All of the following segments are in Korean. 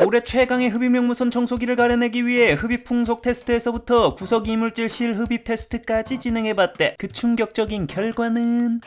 올해 최강의 흡입력 무선 청소기를 가려내기 위해 흡입 풍속 테스트에서부터 구석 이물질 실흡입 테스트까지 진행해봤대. 그 충격적인 결과는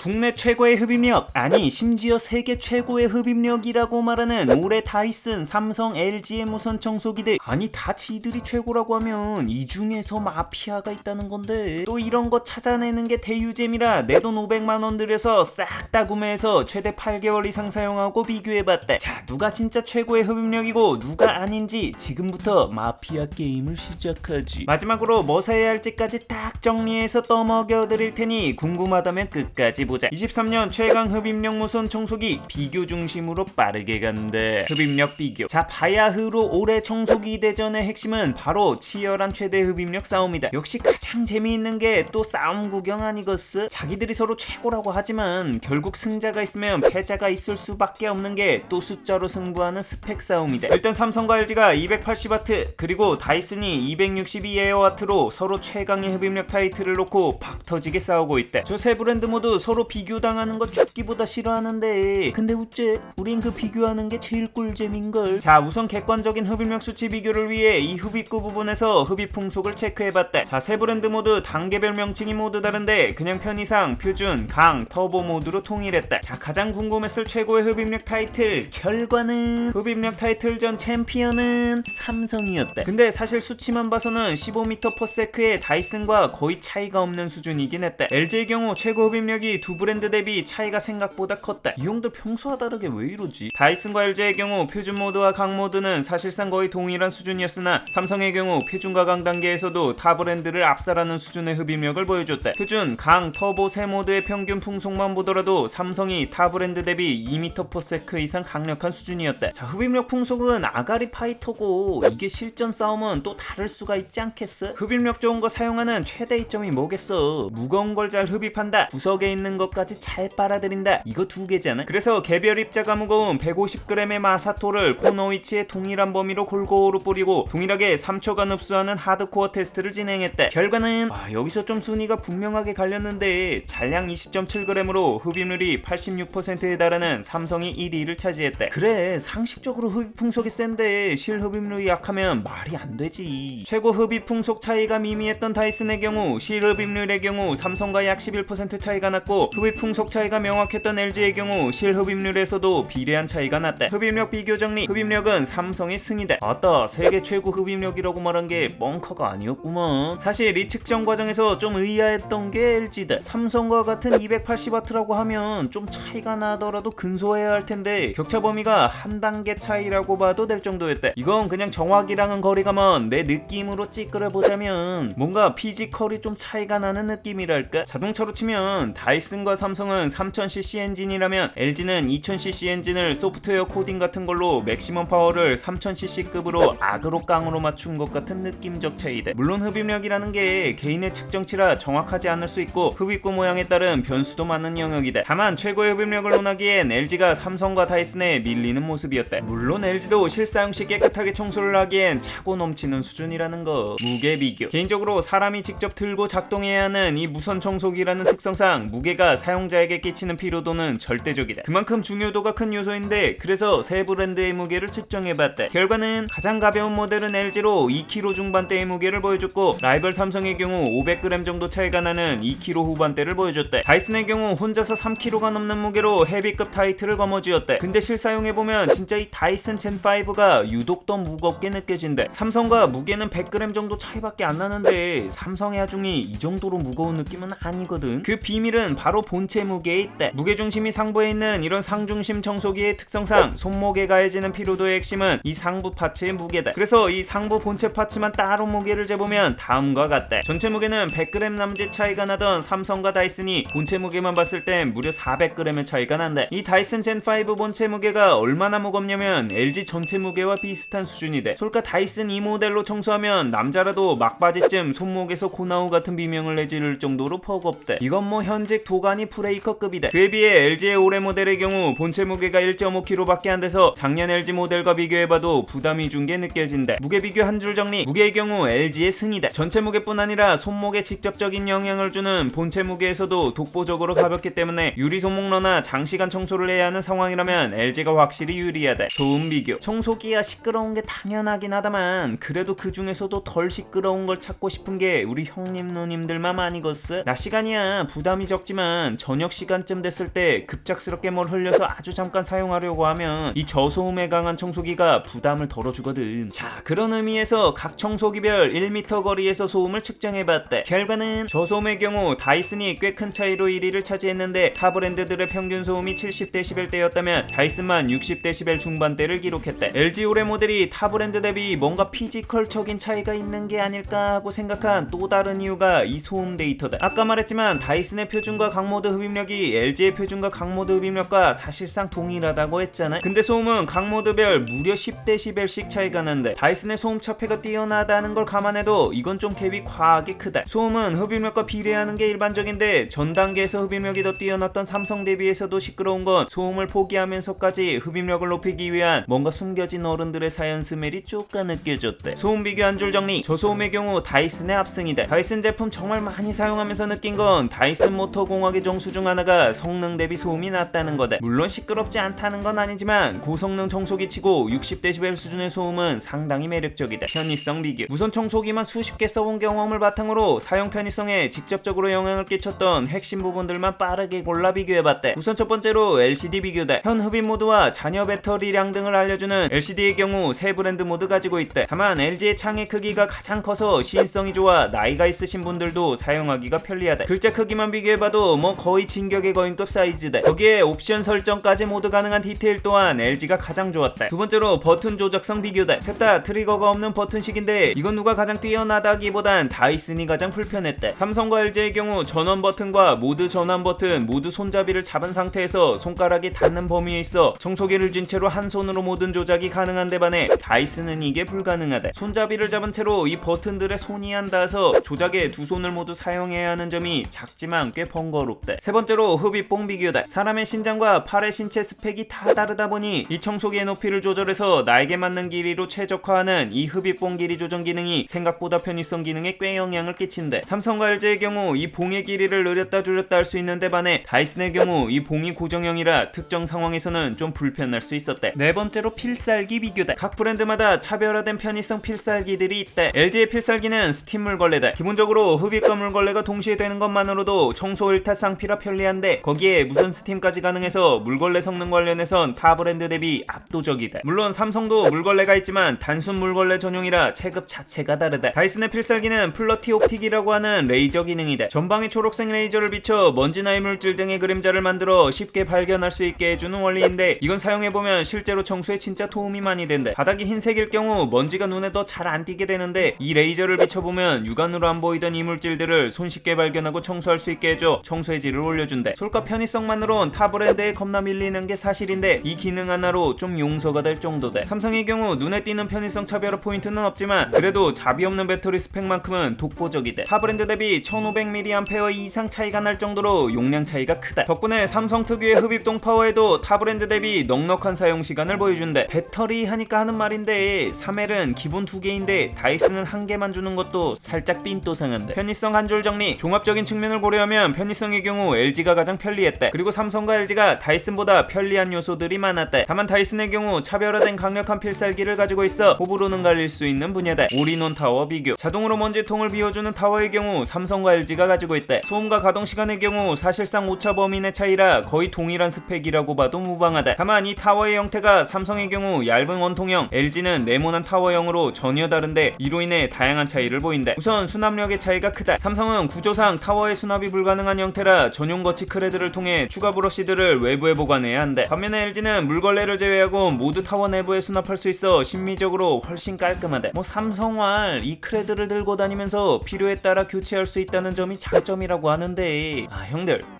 국내 최고의 흡입력, 아니 심지어 세계 최고의 흡입력이라고 말하는 올해 다이슨, 삼성, LG의 무선 청소기들. 아니 다 지들이 최고라고 하면 이 중에서 마피아가 있다는 건데, 또 이런 거 찾아내는 게 대유잼이라 내 돈 500만원 들여서 싹 다 구매해서 최대 8개월 이상 사용하고 비교해봤대. 자, 누가 진짜 최고의 흡입력이고 누가 아닌지 지금부터 마피아 게임을 시작하지. 마지막으로 뭐 사야 할지까지 딱 정리해서 떠먹여드릴 테니 궁금하다면 끝까지 보자. 23년 최강 흡입력 무선 청소기 비교 중심으로 빠르게 간다. 흡입력 비교. 자, 바야흐로 올해 청소기 대전의 핵심은 바로 치열한 최대 흡입력 싸움이다. 역시 가장 재미있는 게 또 싸움 구경 아니겠어? 자기들이 서로 최고라고 하지만 결국 승자가 있으면 패자가 있을 수밖에 없는 게 또 숫자로 승부하는 스펙 싸움이다. 일단 삼성과 LG가 280W 그리고 다이슨이 262 에어와트로 서로 최강의 흡입력 타이틀을 놓고 박터지게 싸우고 있다. 저 세 브랜드 모두 서로 비교당하는 거 죽기보다 싫어하는데, 근데 우째 우린 그 비교하는 게 제일 꿀잼인걸. 자, 우선 객관적인 흡입력 수치 비교를 위해 이 흡입구 부분에서 흡입 풍속을 체크해봤다. 자, 세 브랜드 모두 단계별 명칭이 모두 다른데 그냥 편의상 표준, 강, 터보 모드로 통일했다. 자, 가장 궁금했을 최고의 흡입력 타이틀 결과는 흡입력 타이틀전 챔피언은 삼성이었다. 근데 사실 수치만 봐서는 15m/s의 다이슨과 거의 차이가 없는 수준이긴 했다. LG의 경우 최고 흡입력이 두 브랜드 대비 차이가 생각보다 컸다. 이 형들 평소와 다르게 왜 이러지? 다이슨과 LG의 경우 표준 모드와 강 모드는 사실상 거의 동일한 수준이었으나 삼성의 경우 표준과 강 단계에서도 타 브랜드를 압살하는 수준의 흡입력을 보여줬다. 표준, 강, 터보 세 모드의 평균 풍속만 보더라도 삼성이 타 브랜드 대비 2m/s 이상 강력한 수준이었다. 자, 흡입력 풍속은 아가리 파이터고 이게 실전 싸움은 또 다를 수가 있지 않겠어? 흡입력 좋은 거 사용하는 최대 이점이 뭐겠어? 무거운 걸 잘 흡입한다. 구석에 있는 것까지 잘 빨아들인다. 이거 두 개잖아. 그래서 개별 입자가 무거운 150g의 마사토를 코너 위치에 동일한 범위로 골고루 뿌리고 동일하게 3초간 흡수하는 하드코어 테스트를 진행했다. 결과는 여기서 좀 순위가 분명하게 갈렸는데 잔량 20.7g으로 흡입률이 86%에 달하는 삼성이 1위를 차지했다. 그래, 상식적으로 흡입 풍속이 센데 실흡입률이 약하면 말이 안 되지. 최고 흡입 풍속 차이가 미미했던 다이슨의 경우 실흡입률의 경우 삼성과 약 11% 차이가 났고, 흡입 풍속 차이가 명확했던 LG의 경우 실흡입률에서도 비례한 차이가 났다. 흡입력 비교 정리. 흡입력은 삼성의 승이다. 아따, 세계 최고 흡입력이라고 말한 게 뻥커가 아니었구먼. 사실 이 측정 과정에서 좀 의아했던 게 LG다. 삼성과 같은 280W라고 하면 좀 차이가 나더라도 근소해야 할 텐데 격차 범위가 한 단계 차이라고 봐도 될 정도였다. 이건 그냥 정확이랑은 거리가 먼 내 느낌으로 찌끄려보자면 뭔가 피지컬이 좀 차이가 나는 느낌이랄까? 자동차로 치면 다이슨과 삼성은 3000cc 엔진이라면 LG는 2000cc 엔진을 소프트웨어 코딩 같은 걸로 맥시멈 파워를 3000cc급으로 악으로 깡으로 맞춘 것 같은 느낌적 차이다. 물론 흡입력이라는 게 개인의 측정치라 정확하지 않을 수 있고 흡입구 모양에 따른 변수도 많은 영역이다. 다만 최고의 흡입력을 논하기엔 LG가 삼성과 다이슨에 밀리는 모습이었다. 물론 LG도 실사용 시 깨끗하게 청소를 하기엔 차고 넘치는 수준이라는 거. 무게 비교. 개인적으로 사람이 직접 들고 작동해야 하는 이 무선 청소기라는 특성상 무게가 사용자에게 끼치는 피로도는 절대적이다. 그만큼 중요도가 큰 요소인데 그래서 세 브랜드의 무게를 측정해봤다. 결과는 가장 가벼운 모델은 LG로 2kg 중반대의 무게를 보여줬고, 라이벌 삼성의 경우 500g 정도 차이가 나는 2kg 후반대를 보여줬다. 다이슨의 경우 혼자서 3kg가 넘는 무게로 헤비급 타이틀을 거머쥐었다. 근데 실사용해보면 진짜 이 다이슨 젠5가 유독 더 무겁게 느껴진다. 삼성과 무게는 100g 정도 차이밖에 안 나는데 삼성의 하중이 이 정도로 무거운 느낌은 아니거든. 그 비밀은 바로 본체 무게에 있다. 무게중심이 상부에 있는 이런 상중심 청소기의 특성상 손목에 가해지는 피로도의 핵심은 이 상부 파츠의 무게다. 그래서 이 상부 본체 파츠만 따로 무게를 재보면 다음과 같다. 전체 무게는 100g 남짓 차이가 나던 삼성과 다이슨이 본체 무게만 봤을 땐 무려 400g의 차이가 난다. 이 다이슨 젠5 본체 무게가 얼마나 무겁냐면 LG 전체 무게와 비슷한 수준이다. 솔까 다이슨 이 모델로 청소하면 남자라도 막바지쯤 손목에서 고나우 같은 비명을 내지를 정도로 버겁다. 이건 뭐 현직 도감 구간이 브레이커급이다. 그에 비해 LG의 올해 모델의 경우 본체 무게가 1.5kg밖에 안 돼서 작년 LG 모델과 비교해봐도 부담이 준 게 느껴진다. 무게 비교 한 줄 정리. 무게의 경우 LG의 승이다. 전체 무게뿐 아니라 손목에 직접적인 영향을 주는 본체 무게에서도 독보적으로 가볍기 때문에 유리 손목러나 장시간 청소를 해야 하는 상황이라면 LG가 확실히 유리하다. 소음 비교. 청소기가 시끄러운 게 당연하긴 하다만 그래도 그 중에서도 덜 시끄러운 걸 찾고 싶은 게 우리 형님 누님들만 아니겠어? 낮 시간이야 부담이 적지만 저녁 시간쯤 됐을 때 급작스럽게 뭘 흘려서 아주 잠깐 사용하려고 하면 이 저소음에 강한 청소기가 부담을 덜어주거든. 자, 그런 의미에서 각 청소기별 1m 거리에서 소음을 측정해봤다. 결과는 저소음의 경우 다이슨이 꽤 큰 차이로 1위를 차지했는데 타 브랜드들의 평균 소음이 70dB대였다면 다이슨만 60dB 중반대를 기록했다. LG 올해 모델이 타 브랜드 대비 뭔가 피지컬적인 차이가 있는 게 아닐까 하고 생각한 또 다른 이유가 이 소음 데이터다. 아까 말했지만 다이슨의 표준과 강모드 흡입력이 LG의 표준과 강모드 흡입력과 사실상 동일하다고 했잖아. 근데 소음은 강모드별 무려 10dB씩 차이가 난대. 다이슨의 소음 차폐가 뛰어나다는 걸 감안해도 이건 좀 갭이 과하게 크다. 소음은 흡입력과 비례하는 게 일반적인데 전 단계에서 흡입력이 더 뛰어났던 삼성 대비해서도 시끄러운 건 소음을 포기하면서까지 흡입력을 높이기 위한 뭔가 숨겨진 어른들의 사연 스멜이 쪼까 느껴졌대. 소음 비교 한 줄 정리. 저소음의 경우 다이슨의 압승이다. 다이슨 제품 정말 많이 사용하면서 느낀 건 다이슨 모터 공학의 정수 중 하나가 성능 대비 소음이 낮다는 거다. 물론 시끄럽지 않다는 건 아니지만 고성능 청소기 치고 60dB 수준의 소음은 상당히 매력적이다. 편의성 비교. 무선 청소기만 수십 개 써본 경험을 바탕으로 사용 편의성에 직접적으로 영향을 끼쳤던 핵심 부분들만 빠르게 골라 비교해봤대. 우선 첫 번째로 LCD 비교다. 현 흡입 모드와 잔여 배터리량 등을 알려주는 LCD의 경우 세 브랜드 모두 가지고 있대. 다만 LG의 창의 크기가 가장 커서 시인성이 좋아 나이가 있으신 분들도 사용하기가 편리하다. 글자 크기만 비교해봐도 뭐 거의 진격의 거인급 사이즈다. 거기에 옵션 설정까지 모두 가능한 디테일 또한 LG가 가장 좋았다. 두 번째로 버튼 조작성 비교다. 셋 다 트리거가 없는 버튼식인데 이건 누가 가장 뛰어나다기보단 다이슨이 가장 불편했다. 삼성과 LG의 경우 전원 버튼과 모드 전환 버튼 모두 손잡이를 잡은 상태에서 손가락이 닿는 범위에 있어 청소기를 쥔 채로 한 손으로 모든 조작이 가능한데 반해 다이슨은 이게 불가능하다. 손잡이를 잡은 채로 이 버튼들에 손이 안 닿아서 조작에 두 손을 모두 사용해야 하는 점이 작지만 꽤 번거롭다. 세 번째로 흡입봉 비교다. 사람의 신장과 팔의 신체 스펙이 다 다르다 보니 이 청소기의 높이를 조절해서 나에게 맞는 길이로 최적화하는 이 흡입봉 길이 조정 기능이 생각보다 편의성 기능에 꽤 영향을 끼친대. 삼성과 LG의 경우 이 봉의 길이를 늘렸다 줄였다 할 수 있는데 반해 다이슨의 경우 이 봉이 고정형이라 특정 상황에서는 좀 불편할 수 있었대. 네 번째로 필살기 비교다. 각 브랜드마다 차별화된 편의성 필살기들이 있대. LG의 필살기는 스팀 물걸레다. 기본적으로 흡입과 물걸레가 동시에 되는 것만으로도 청소 일타 쌍피라 편리한데 거기에 무선 스팀까지 가능해서 물걸레 성능 관련해선 타 브랜드 대비 압도적이다. 물론 삼성도 물걸레가 있지만 단순 물걸레 전용이라 체급 자체가 다르다. 다이슨의 필살기는 플러티 옵틱이라고 하는 레이저 기능이다. 전방에 초록색 레이저를 비춰 먼지나 이물질 등의 그림자를 만들어 쉽게 발견할 수 있게 해주는 원리인데 이건 사용해보면 실제로 청소에 진짜 도움이 많이 된다. 바닥이 흰색일 경우 먼지가 눈에 더 잘 안 띄게 되는데 이 레이저를 비춰보면 육안으로 안 보이던 이물질들을 손쉽게 발견하고 청소할 수 있게 해줘 청소의 질을 올려준대. 솔과 편의성만으론 타 브랜드에 겁나 밀리는 게 사실인데 이 기능 하나로 좀 용서가 될 정도다. 삼성의 경우 눈에 띄는 편의성 차별화 포인트는 없지만 그래도 잡이 없는 배터리 스펙만큼은 독보적이다. 타 브랜드 대비 1500mAh 이상 차이가 날 정도로 용량 차이가 크다. 덕분에 삼성 특유의 흡입동 파워에도 타 브랜드 대비 넉넉한 사용 시간을 보여준대. 배터리 하니까 하는 말인데 3L은 기본 2개인데 다이슨은 1개만 주는 것도 살짝 삔또상한데. 편의성 한 줄 정리. 종합적인 측면을 고려하면 편의성의 경우 LG가 가장 편리했대. 그리고 삼성과 LG가 다이슨보다 편리한 요소들이 많았대. 다만 다이슨의 경우 차별화된 강력한 필살기를 가지고 있어 호불호는 갈릴 수 있는 분야다. 올인원 타워 비교. 자동으로 먼지통을 비워주는 타워의 경우 삼성과 LG가 가지고 있대. 소음과 가동 시간의 경우 사실상 오차 범위 내 차이라 거의 동일한 스펙이라고 봐도 무방하다. 다만 이 타워의 형태가 삼성의 경우 얇은 원통형, LG는 네모난 타워형으로 전혀 다른데 이로 인해 다양한 차이를 보인다. 우선 수납력의 차이가 크다. 삼성은 구조상 타워의 수납이 불가능한 형태라 전용 거치 크레드를 통해 추가 브러쉬들을 외부에 보관해야 한다. 반면에 LG는 물걸레를 제외하고 모두 타워 내부에 수납할 수 있어 심미적으로 훨씬 깔끔하다. 뭐 삼성활 이 크레드를 들고 다니면서 필요에 따라 교체할 수 있다는 점이 장점이라고 하는데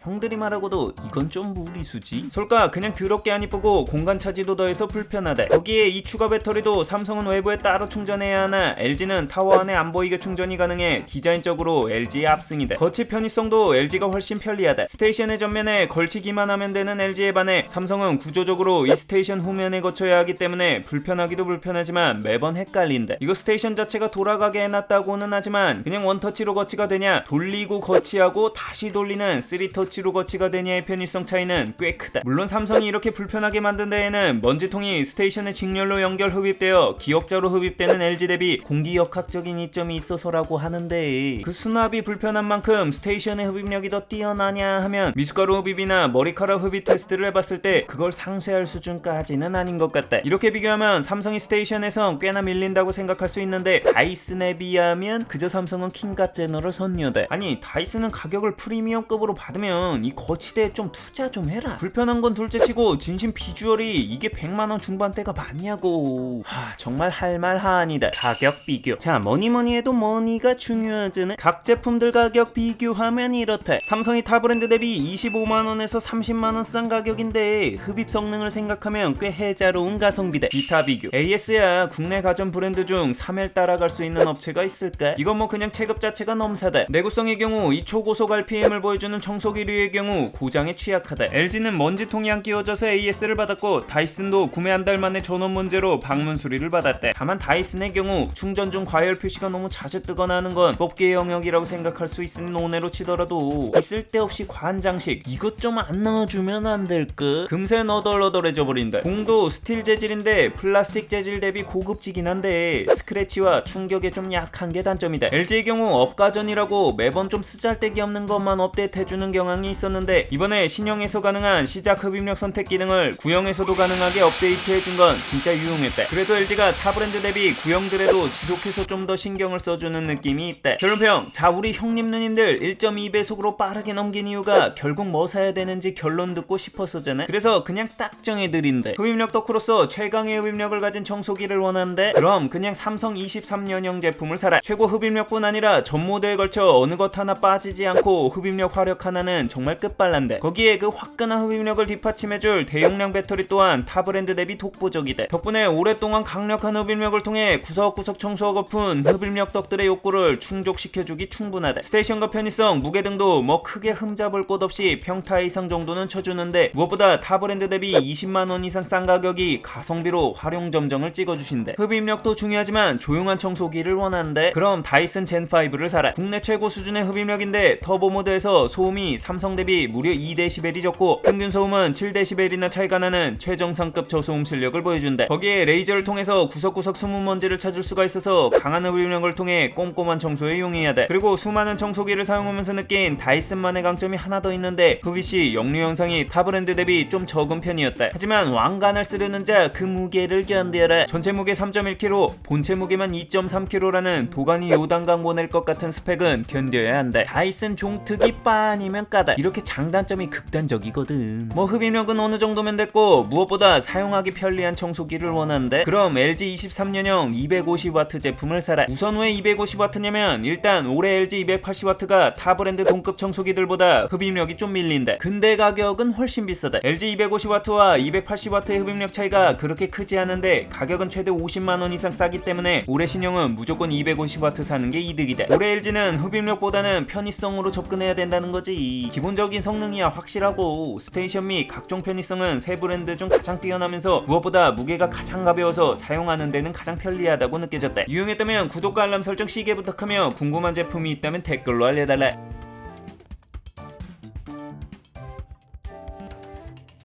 형들이 말하고도 이건 좀 무리수지. 솔까 그냥 더럽게 안 이쁘고 공간 차지도 더해서 불편하다. 거기에 이 추가 배터리도 삼성은 외부에 따로 충전해야 하나 LG는 타워 안에 안 보이게 충전이 가능해 디자인적으로 LG의 압승이다. 거치 편의성도 LG가 훨씬 훨씬 편리하다. 스테이션의 전면에 걸치기만 하면 되는 LG에 반해 삼성은 구조적으로 이 스테이션 후면에 거쳐야 하기 때문에 불편하기도 불편하지만 매번 헷갈린다. 이거 스테이션 자체가 돌아가게 해놨다고는 하지만 그냥 원터치로 거치가 되냐, 돌리고 거치하고 다시 돌리는 3터치로 거치가 되냐의 편의성 차이는 꽤 크다. 물론 삼성이 이렇게 불편하게 만든 데에는 먼지통이 스테이션의 직렬로 연결 흡입되어 기역자로 흡입되는 LG 대비 공기역학적인 이점이 있어서라고 하는데, 그 수납이 불편한 만큼 스테이션의 흡입력이 더 뛰어나냐 하면 미숫가루 흡입이나 머리카락 흡입 테스트를 해봤을 때 그걸 상쇄할 수준까지는 아닌 것 같다. 이렇게 비교하면 삼성이 스테이션에선 꽤나 밀린다고 생각할 수 있는데, 다이슨에 비하면 그저 삼성은 킹갓 제너럴 선녀다. 아니 다이슨은 가격을 프리미엄급으로 받으면 이 거치대에 좀 투자 좀 해라. 불편한 건 둘째치고 진심 비주얼이 이게 100만원 중반대가 맞냐고. 정말 할 말 하아니다. 가격 비교. 자, 뭐니뭐니 해도 머니가 중요하잖아. 각 제품들 가격 비교하면 이렇다. 삼성이 타 브랜드 대비 25만원에서 30만원 싼 가격인데 흡입 성능을 생각하면 꽤 해자로운 가성비다. 기타 비교. AS야 국내 가전 브랜드 중 3일 따라갈 수 있는 업체가 있을까? 이건 뭐 그냥 체급 자체가 넘사다. 내구성의 경우 이 초고속 RPM을 보여주는 청소기류의 경우 고장에 취약하다. LG는 먼지통이 안 끼워져서 AS를 받았고, 다이슨도 구매 한 달 만에 전원 문제로 방문 수리를 받았대. 다만 다이슨의 경우 충전 중 과열 표시가 너무 자주 뜨거나 하는 건 법계의 영역이라고 생각할 수 있으니 논외로 치더라도 있을 데 없이 관장식 이것 좀 안 넣어주면 안 될까? 금세 너덜너덜해져 버린다. 공도 스틸 재질인데 플라스틱 재질 대비 고급지긴 한데 스크래치와 충격에 좀 약한 게 단점이다. LG의 경우 업가전이라고 매번 좀 쓰잘데기 없는 것만 업데이트해주는 경향이 있었는데, 이번에 신형에서 가능한 시작 흡입력 선택 기능을 구형에서도 가능하게 업데이트해준 건 진짜 유용했다. 그래도 LG가 타 브랜드 대비 구형들에도 지속해서 좀 더 신경을 써주는 느낌이 있다. 결론평. 자, 우리 형님 누님들 1.2배속으로 빠르게 넘긴 이유가 결국 뭐 사야 되는지 결론 듣고 싶었었잖아. 그래서 그냥 딱 정해드린대. 흡입력 덕후로서 최강의 흡입력을 가진 청소기를 원하는데, 그럼 그냥 삼성 23년형 제품을 사라. 최고 흡입력뿐 아니라 전 모드에 걸쳐 어느 것 하나 빠지지 않고 흡입력 화력 하나는 정말 끝발난데, 거기에 그 화끈한 흡입력을 뒷받침해줄 대용량 배터리 또한 타 브랜드 대비 독보적이다. 덕분에 오랫동안 강력한 흡입력을 통해 구석구석 청소하고픈 흡입력 덕들의 욕구를 충족시켜주기 충분하다. 스테이션과 편의성, 무게 등도 뭐 크게 흠잡을 곳 없이 평타 이상 정도는 쳐주는데, 무엇보다 타 브랜드 대비 20만원 이상 싼 가격이 가성비로 활용 점정을 찍어주신대. 흡입력도 중요하지만 조용한 청소기를 원하는데, 그럼 다이슨 젠5를 사라. 국내 최고 수준의 흡입력인데 터보 모드에서 소음이 삼성 대비 무려 2dB이 적고 평균 소음은 7dB이나 차이가 나는 최정상급 저소음 실력을 보여준다. 거기에 레이저를 통해서 구석구석 숨은 먼지를 찾을 수가 있어서 강한 흡입력을 통해 꼼꼼한 청소에 용이하다. 그리고 수많은 청소기를 사용하면서 느낀 다이슨만의 강점이 하나 더 있는데, 흡입시 역류 현상이 타 브랜드 대비 좀 적은 편이었다. 하지만 왕관을 쓰려는 자 그 무게를 견뎌라. 전체 무게 3.1kg, 본체 무게만 2.3kg라는 도가니 요단강 보낼 것 같은 스펙은 견뎌야 한다. 다이슨 종특이 빠니면 까다. 이렇게 장단점이 극단적이거든. 뭐 흡입력은 어느 정도면 됐고, 무엇보다 사용하기 편리한 청소기를 원하는데, 그럼 LG 23년형 250W 제품을 사라. 우선 왜 250W냐면 일단 올해 LG 280W가 타 브랜드 동급 청소기들보다 흡입력이 좀 밀린다. 근데 가격은 훨씬 비싸다. LG 250W와 280W의 흡입력 차이가 그렇게 크지 않은데 가격은 최대 50만원 이상 싸기 때문에 올해 신형은 무조건 250W 사는 게 이득이다. 올해 LG는 흡입력보다는 편의성으로 접근해야 된다는 거지. 기본적인 성능이야 확실하고, 스테이션 및 각종 편의성은 세 브랜드 중 가장 뛰어나면서 무엇보다 무게가 가장 가벼워서 사용하는 데는 가장 편리하다고 느껴졌다. 유용했다면 구독과 알람 설정 시계 부탁하며 궁금한 제품이 있다면 댓글로 알려달라.